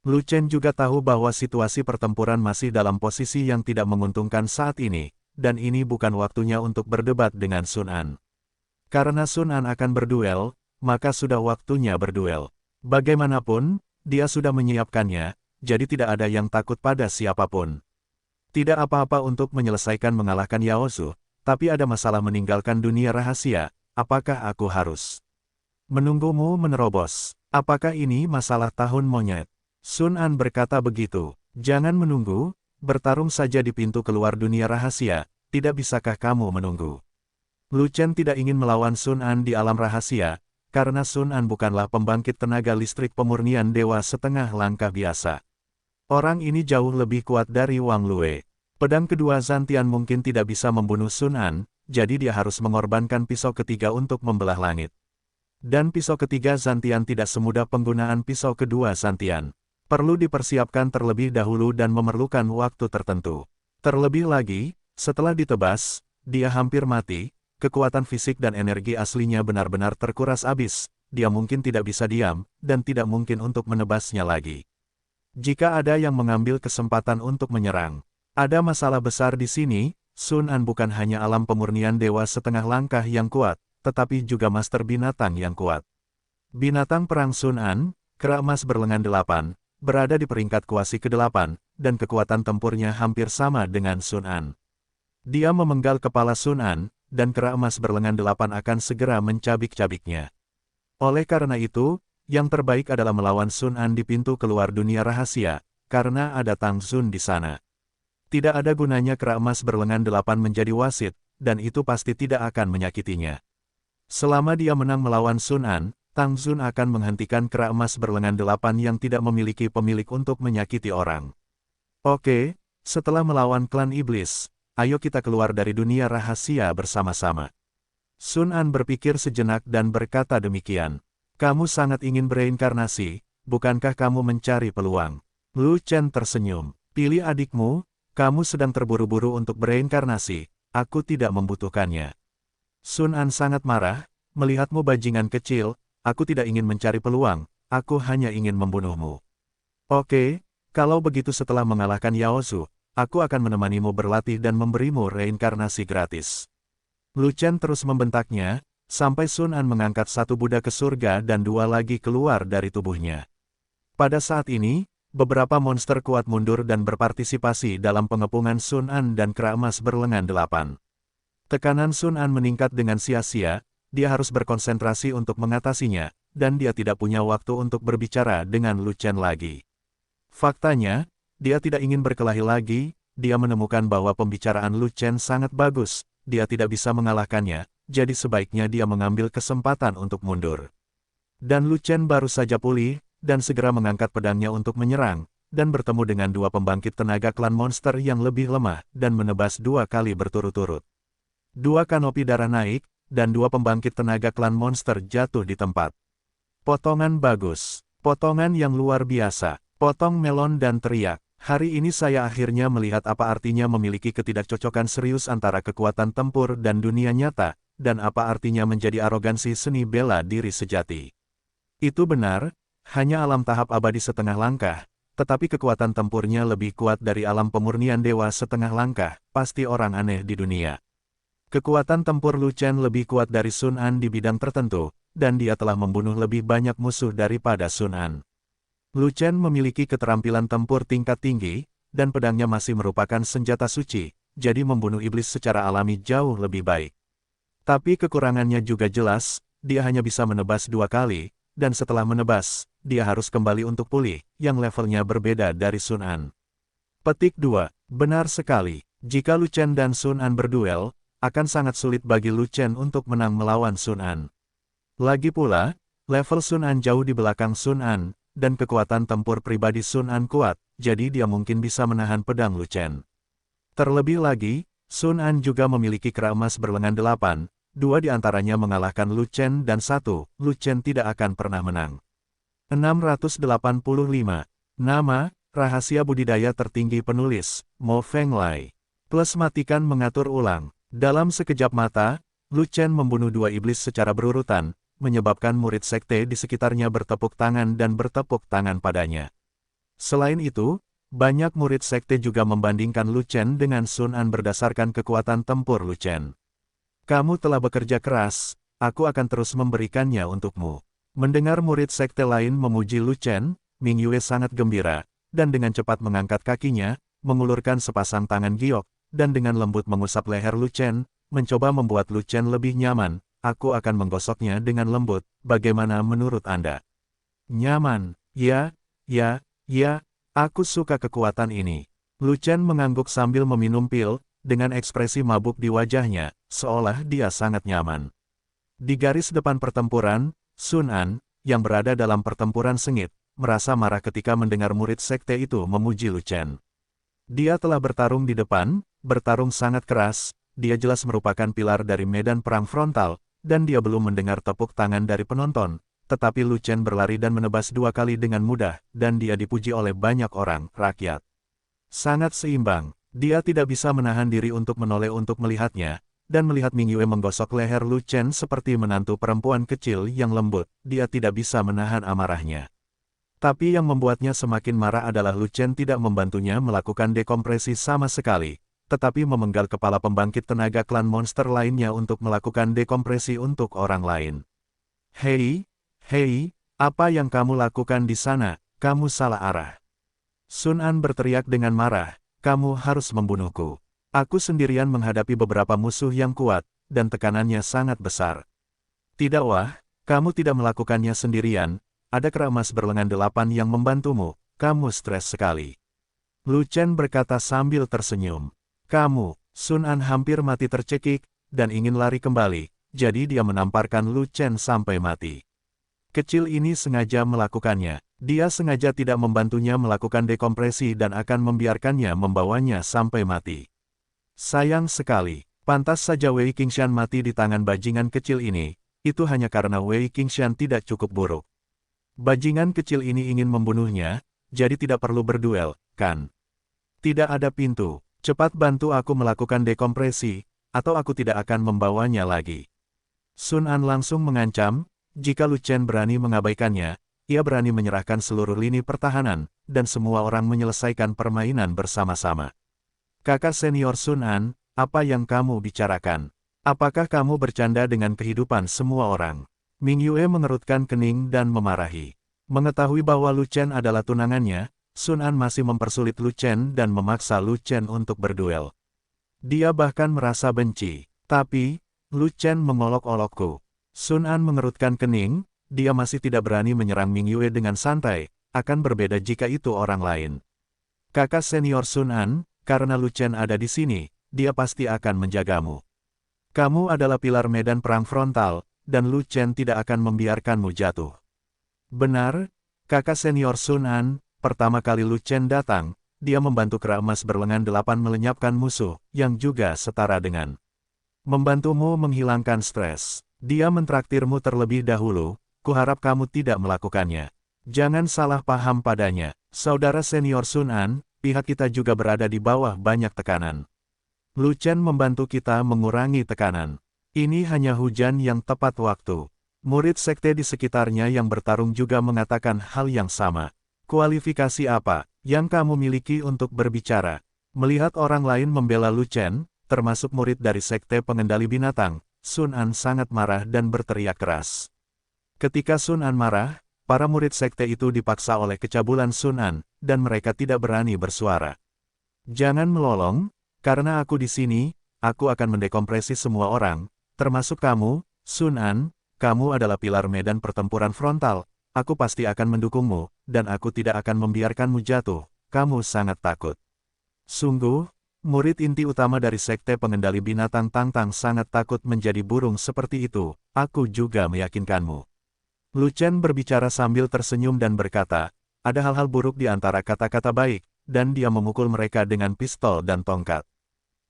Lu Chen juga tahu bahwa situasi pertempuran masih dalam posisi yang tidak menguntungkan saat ini, dan ini bukan waktunya untuk berdebat dengan Sun An. Karena Sun An akan berduel, maka sudah waktunya berduel. Bagaimanapun, dia sudah menyiapkannya, jadi tidak ada yang takut pada siapapun. Tidak apa-apa untuk menyelesaikan mengalahkan Yao Zhu, tapi ada masalah meninggalkan dunia rahasia, apakah aku harus menunggumu menerobos? Apakah ini masalah tahun monyet? Sun An berkata begitu, jangan menunggu, bertarung saja di pintu keluar dunia rahasia, tidak bisakah kamu menunggu? Lu Chen tidak ingin melawan Sun An di alam rahasia, karena Sun An bukanlah pembangkit tenaga listrik pemurnian dewa setengah langkah biasa. Orang ini jauh lebih kuat dari Wang Lue. Pedang kedua Zantian mungkin tidak bisa membunuh Sun An, jadi dia harus mengorbankan pisau ketiga untuk membelah langit. Dan pisau ketiga Zantian tidak semudah penggunaan pisau kedua Zantian. Perlu dipersiapkan terlebih dahulu dan memerlukan waktu tertentu. Terlebih lagi, setelah ditebas, dia hampir mati, kekuatan fisik dan energi aslinya benar-benar terkuras habis, dia mungkin tidak bisa diam, dan tidak mungkin untuk menebasnya lagi. Jika ada yang mengambil kesempatan untuk menyerang, ada masalah besar di sini, Sun An bukan hanya alam pemurnian dewa setengah langkah yang kuat, tetapi juga master binatang yang kuat. Binatang perang Sun An, kera emas berlengan 8, berada di peringkat kuasi ke-8, dan kekuatan tempurnya hampir sama dengan Sun An. Dia memenggal kepala Sun An, dan kera emas berlengan 8 akan segera mencabik-cabiknya. Oleh karena itu, yang terbaik adalah melawan Sun An di pintu keluar dunia rahasia, karena ada Tang Xun di sana. Tidak ada gunanya kera emas berlengan 8 menjadi wasit, dan itu pasti tidak akan menyakitinya. Selama dia menang melawan Sun An, Tang Xun akan menghentikan kera emas berlengan 8 yang tidak memiliki pemilik untuk menyakiti orang. Oke, setelah melawan klan iblis, ayo kita keluar dari dunia rahasia bersama-sama. Sun An berpikir sejenak dan berkata demikian. Kamu sangat ingin bereinkarnasi, bukankah kamu mencari peluang? Lu Chen tersenyum. Pilih adikmu, kamu sedang terburu-buru untuk bereinkarnasi, aku tidak membutuhkannya. Sun An sangat marah, melihatmu bajingan kecil, aku tidak ingin mencari peluang, aku hanya ingin membunuhmu. Oke, kalau begitu setelah mengalahkan Yao Zhu, aku akan menemanimu berlatih dan memberimu reinkarnasi gratis. Lu Chen terus membentaknya, sampai Sun An mengangkat satu Buddha ke surga dan dua lagi keluar dari tubuhnya. Pada saat ini, beberapa monster kuat mundur dan berpartisipasi dalam pengepungan Sun An dan kera emas berlengan 8. Tekanan Sun An meningkat dengan sia-sia, dia harus berkonsentrasi untuk mengatasinya, dan dia tidak punya waktu untuk berbicara dengan Lu Chen lagi. Faktanya, dia tidak ingin berkelahi lagi, dia menemukan bahwa pembicaraan Lu Chen sangat bagus, dia tidak bisa mengalahkannya, jadi sebaiknya dia mengambil kesempatan untuk mundur. Dan Lu Chen baru saja pulih, dan segera mengangkat pedangnya untuk menyerang, dan bertemu dengan dua pembangkit tenaga klan monster yang lebih lemah, dan menebas 2 kali berturut-turut. 2 kanopi darah naik, dan 2 pembangkit tenaga klan monster jatuh di tempat. Potongan bagus, potongan yang luar biasa, potong melon dan teriak. Hari ini saya akhirnya melihat apa artinya memiliki ketidakcocokan serius antara kekuatan tempur dan dunia nyata, dan apa artinya menjadi arogansi seni bela diri sejati. Itu benar, hanya alam tahap abadi setengah langkah, tetapi kekuatan tempurnya lebih kuat dari alam pemurnian dewa setengah langkah, pasti orang aneh di dunia. Kekuatan tempur Lu Chen lebih kuat dari Sun An di bidang tertentu, dan dia telah membunuh lebih banyak musuh daripada Sun An. Lu Chen memiliki keterampilan tempur tingkat tinggi, dan pedangnya masih merupakan senjata suci, jadi membunuh iblis secara alami jauh lebih baik. Tapi kekurangannya juga jelas, dia hanya bisa menebas 2 kali, dan setelah menebas, dia harus kembali untuk pulih, yang levelnya berbeda dari Sun An. Petik 2. Benar sekali, jika Lu Chen dan Sun An berduel, akan sangat sulit bagi Lu Chen untuk menang melawan Sun An. Lagi pula, level Sun An jauh di belakang Sun An, dan kekuatan tempur pribadi Sun An kuat, jadi dia mungkin bisa menahan pedang Lu Chen. Terlebih lagi, Sun An juga memiliki kera emas berlengan 8, 2 di antaranya mengalahkan Lu Chen dan 1, Lu Chen tidak akan pernah menang. 685. Nama, rahasia budidaya tertinggi penulis, Mo Fenglai. Plus matikan mengatur ulang. Dalam sekejap mata, Lu Chen membunuh 2 iblis secara berurutan, menyebabkan murid sekte di sekitarnya bertepuk tangan dan bertepuk tangan padanya. Selain itu, banyak murid sekte juga membandingkan Lu Chen dengan Sun An berdasarkan kekuatan tempur Lu Chen. Kamu telah bekerja keras, aku akan terus memberikannya untukmu. Mendengar murid sekte lain memuji Lu Chen, Ming Yue sangat gembira, dan dengan cepat mengangkat kakinya, mengulurkan sepasang tangan giok, dan dengan lembut mengusap leher Lu Chen, mencoba membuat Lu Chen lebih nyaman. Aku akan menggosoknya dengan lembut, bagaimana menurut Anda? Nyaman, ya, aku suka kekuatan ini. Lu Chen mengangguk sambil meminum pil, dengan ekspresi mabuk di wajahnya, seolah dia sangat nyaman. Di garis depan pertempuran, Sun An, yang berada dalam pertempuran sengit, merasa marah ketika mendengar murid sekte itu memuji Lu Chen. Dia telah bertarung di depan, bertarung sangat keras, dia jelas merupakan pilar dari medan perang frontal, dan dia belum mendengar tepuk tangan dari penonton, tetapi Lu Chen berlari dan menebas 2 kali dengan mudah, dan dia dipuji oleh banyak orang, rakyat. Sangat seimbang, dia tidak bisa menahan diri untuk menoleh untuk melihatnya, dan melihat Ming Yue menggosok leher Lu Chen seperti menantu perempuan kecil yang lembut, dia tidak bisa menahan amarahnya. Tapi yang membuatnya semakin marah adalah Lu Chen tidak membantunya melakukan dekompresi sama sekali, tetapi memenggal kepala pembangkit tenaga klan monster lainnya untuk melakukan dekompresi untuk orang lain. Hei, apa yang kamu lakukan di sana? Kamu salah arah. Sun An berteriak dengan marah, kamu harus membunuhku. Aku sendirian menghadapi beberapa musuh yang kuat, dan tekanannya sangat besar. Tidak wah, kamu tidak melakukannya sendirian, ada kera emas berlengan 8 yang membantumu, kamu stres sekali. Lu Chen berkata sambil tersenyum. Kamu, Sun An hampir mati tercekik, dan ingin lari kembali, jadi dia menamparkan Lu Chen sampai mati. Kecil ini sengaja melakukannya, dia sengaja tidak membantunya melakukan dekompresi dan akan membiarkannya membawanya sampai mati. Sayang sekali, pantas saja Wei Qingshan mati di tangan bajingan kecil ini, itu hanya karena Wei Qingshan tidak cukup buruk. Bajingan kecil ini ingin membunuhnya, jadi tidak perlu berduel, kan? Tidak ada pintu. Cepat bantu aku melakukan dekompresi, atau aku tidak akan membawanya lagi. Sun An langsung mengancam, jika Lu Chen berani mengabaikannya, ia berani menyerahkan seluruh lini pertahanan, dan semua orang menyelesaikan permainan bersama-sama. Kakak senior Sun An, apa yang kamu bicarakan? Apakah kamu bercanda dengan kehidupan semua orang? Ming Yue mengerutkan kening dan memarahi. Mengetahui bahwa Lu Chen adalah tunangannya, Sun An masih mempersulit Lu Chen dan memaksa Lu Chen untuk berduel. Dia bahkan merasa benci. Tapi, Lu Chen mengolok-olokku. Sun An mengerutkan kening, dia masih tidak berani menyerang Ming Yue dengan santai, akan berbeda jika itu orang lain. Kakak senior Sun An, karena Lu Chen ada di sini, dia pasti akan menjagamu. Kamu adalah pilar medan perang frontal, dan Lu Chen tidak akan membiarkanmu jatuh. Benar, kakak senior Sun An. Pertama kali Lu Chen datang, dia membantu kera emas berlengan 8 melenyapkan musuh, yang juga setara dengan membantumu menghilangkan stres. Dia mentraktirmu terlebih dahulu, kuharap kamu tidak melakukannya. Jangan salah paham padanya, saudara senior Sun An, pihak kita juga berada di bawah banyak tekanan. Lu Chen membantu kita mengurangi tekanan. Ini hanya hujan yang tepat waktu. Murid sekte di sekitarnya yang bertarung juga mengatakan hal yang sama. Kualifikasi apa yang kamu miliki untuk berbicara? Melihat orang lain membela Lu Chen, termasuk murid dari sekte pengendali binatang, Sun An sangat marah dan berteriak keras. Ketika Sun An marah, para murid sekte itu dipaksa oleh kecabulan Sun An, dan mereka tidak berani bersuara. Jangan melolong, karena aku di sini, aku akan mendekompresi semua orang, termasuk kamu, Sun An, kamu adalah pilar medan pertempuran frontal, aku pasti akan mendukungmu, dan aku tidak akan membiarkanmu jatuh, kamu sangat takut. Sungguh, murid inti utama dari Sekte Pengendali Binatang Tangtang sangat takut menjadi burung seperti itu, aku juga meyakinkanmu. Lu Chen berbicara sambil tersenyum dan berkata, ada hal-hal buruk di antara kata-kata baik, dan dia memukul mereka dengan pistol dan tongkat.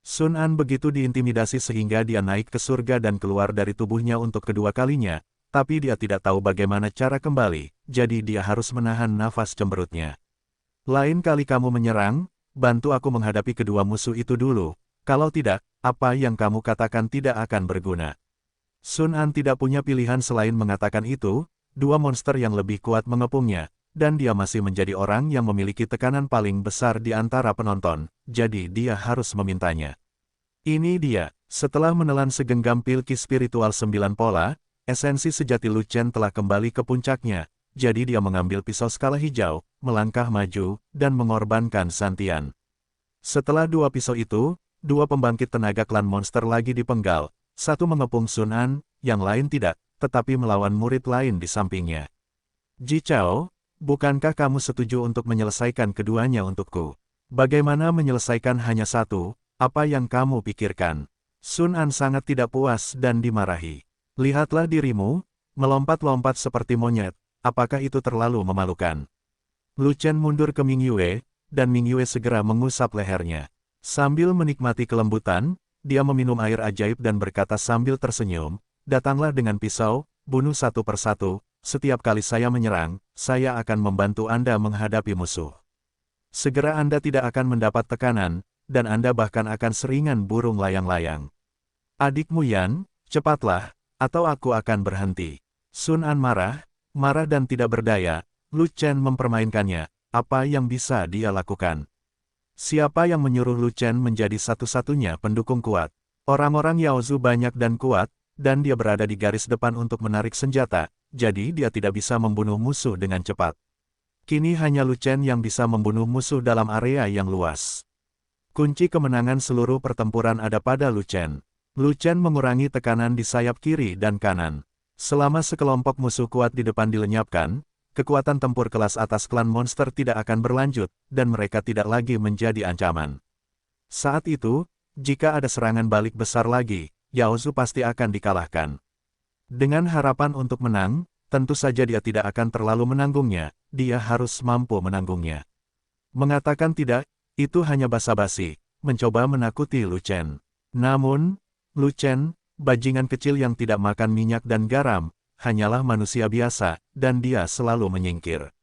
Sun An begitu diintimidasi sehingga dia naik ke surga dan keluar dari tubuhnya untuk kedua kalinya, tapi dia tidak tahu bagaimana cara kembali, jadi dia harus menahan nafas cemberutnya. Lain kali kamu menyerang, bantu aku menghadapi kedua musuh itu dulu, kalau tidak, apa yang kamu katakan tidak akan berguna. Sun An tidak punya pilihan selain mengatakan itu, dua monster yang lebih kuat mengepungnya, dan dia masih menjadi orang yang memiliki tekanan paling besar di antara penonton, jadi dia harus memintanya. Ini dia, setelah menelan segenggam pilki spiritual 9 pola, esensi sejati Lu Chen telah kembali ke puncaknya, jadi dia mengambil pisau skala hijau, melangkah maju, dan mengorbankan Santian. Setelah dua pisau itu, dua pembangkit tenaga klan monster lagi dipenggal, satu mengepung Sun An, yang lain tidak, tetapi melawan murid lain di sampingnya. Ji Chao, bukankah kamu setuju untuk menyelesaikan keduanya untukku? Bagaimana menyelesaikan hanya satu, apa yang kamu pikirkan? Sun An sangat tidak puas dan dimarahi. Lihatlah dirimu, melompat-lompat seperti monyet, apakah itu terlalu memalukan? Lu Chen mundur ke Ming Yue, dan Ming Yue segera mengusap lehernya. Sambil menikmati kelembutan, dia meminum air ajaib dan berkata sambil tersenyum, datanglah dengan pisau, bunuh satu persatu. Setiap kali saya menyerang, saya akan membantu Anda menghadapi musuh. Segera Anda tidak akan mendapat tekanan, dan Anda bahkan akan seringan burung layang-layang. Adikmu Yan, cepatlah, atau aku akan berhenti. Sun An marah dan tidak berdaya, Lu Chen mempermainkannya, apa yang bisa dia lakukan? Siapa yang menyuruh Lu Chen menjadi satu-satunya pendukung kuat? Orang-orang Yaozu banyak dan kuat, dan dia berada di garis depan untuk menarik senjata, jadi dia tidak bisa membunuh musuh dengan cepat. Kini hanya Lu Chen yang bisa membunuh musuh dalam area yang luas. Kunci kemenangan seluruh pertempuran ada pada Lu Chen. Lu Chen mengurangi tekanan di sayap kiri dan kanan. Selama sekelompok musuh kuat di depan dilenyapkan, kekuatan tempur kelas atas klan monster tidak akan berlanjut, dan mereka tidak lagi menjadi ancaman. Saat itu, jika ada serangan balik besar lagi, Yaozu pasti akan dikalahkan. Dengan harapan untuk menang, tentu saja dia tidak akan terlalu menanggungnya, dia harus mampu menanggungnya. Mengatakan tidak, itu hanya basa-basi, mencoba menakuti Lu Chen. Namun, Lu Chen, bajingan kecil yang tidak makan minyak dan garam, hanyalah manusia biasa, dan dia selalu menyingkir.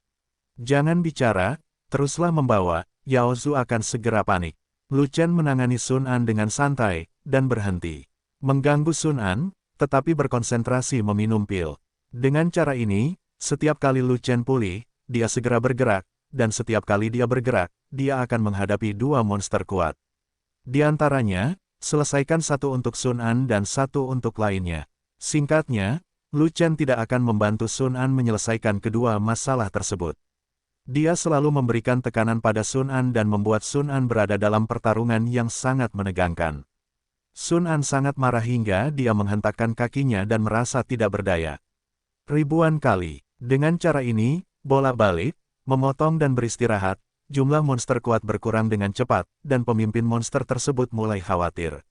Jangan bicara, teruslah membawa, Yaozu akan segera panik. Lu Chen menangani Sun An dengan santai, dan berhenti. Mengganggu Sun An, tetapi berkonsentrasi meminum pil. Dengan cara ini, setiap kali Lu Chen pulih, dia segera bergerak, dan setiap kali dia bergerak, dia akan menghadapi dua monster kuat. Di antaranya, selesaikan satu untuk Sun An dan satu untuk lainnya. Singkatnya, Lu Chen tidak akan membantu Sun An menyelesaikan kedua masalah tersebut. Dia selalu memberikan tekanan pada Sun An dan membuat Sun An berada dalam pertarungan yang sangat menegangkan. Sun An sangat marah hingga dia menghentakkan kakinya dan merasa tidak berdaya. Ribuan kali, dengan cara ini, bolak-balik, memotong dan beristirahat, jumlah monster kuat berkurang dengan cepat, dan pemimpin monster tersebut mulai khawatir.